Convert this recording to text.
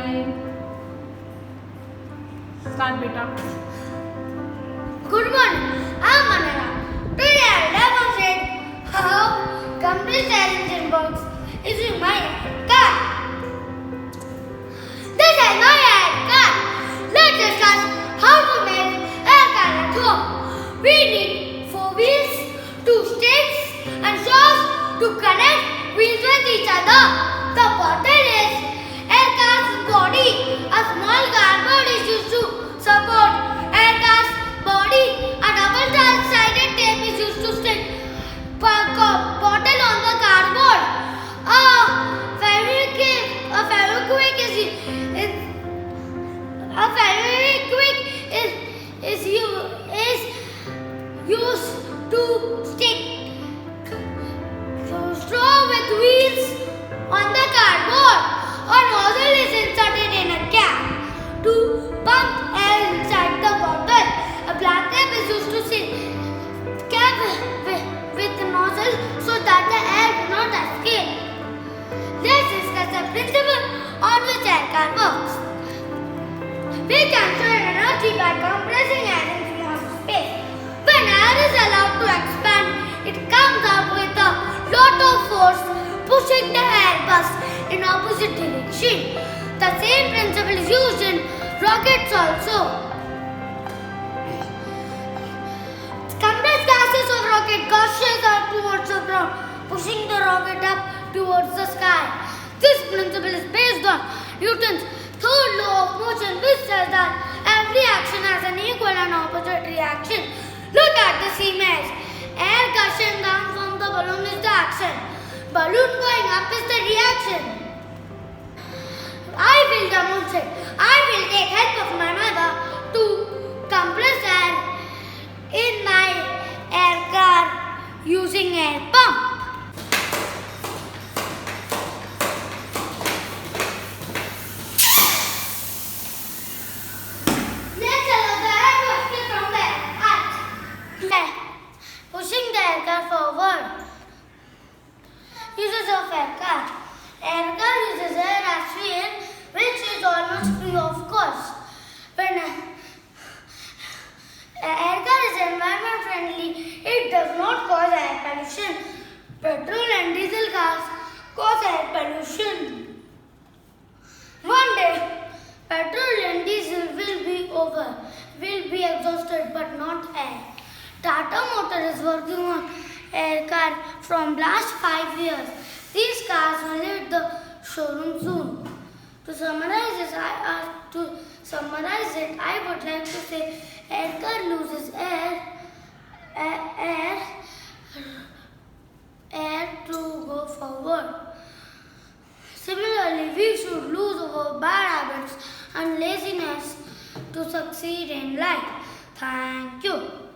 time. Start, beta. Good morning. I'm Aanay Rao. Today I will demonstrate how complete engine box is in my car. This is my car. Let's discuss how to make a car at home. We need 4 wheels, 2 sticks and saws to connect wheels with each other. The bottle is a car's body. A small cardboard is used to support a car's body. A double-sided tape is used to stick bottle on the cardboard. A Fevikwik is used to stick straw with wheels on the cardboard. A nozzle is inserted in a cap to pump air inside the bottle. A black tape is used to seal cap with the nozzle so that the air will not escape. Let's discuss the principle on which air car works. We capture energy by compressing air in small space. When air is allowed to expand, it comes out with a lot of force, pushing the air bus in opposite direction. The same principle is used in rockets also. Compressed gases of rocket gushes out towards the ground, pushing the rocket up towards the sky. This principle is based on Newton's third law of motion, which says that every action has an equal and opposite reaction. Look at this image. Air gushing down from the balloon is the action. Balloon going up is the reaction. I will demonstrate. I will take help of my mother to compress air in my air car using air pump. Let's allow the air to escape from the hatch. Pushing the air car forward. Uses of air car. Air car uses air as fuel, which is almost free of cost. When air car is environment friendly, it does not cause air pollution. Petrol and diesel cars cause air pollution. One day, petrol and diesel will be exhausted, but not air. Tata Motor is working on air car from last 5 years. These cars will hit the showroom soon. To summarize it, I would like to say air car loses air to go forward. Similarly, we should lose our bad habits and laziness to succeed in life. Thank you.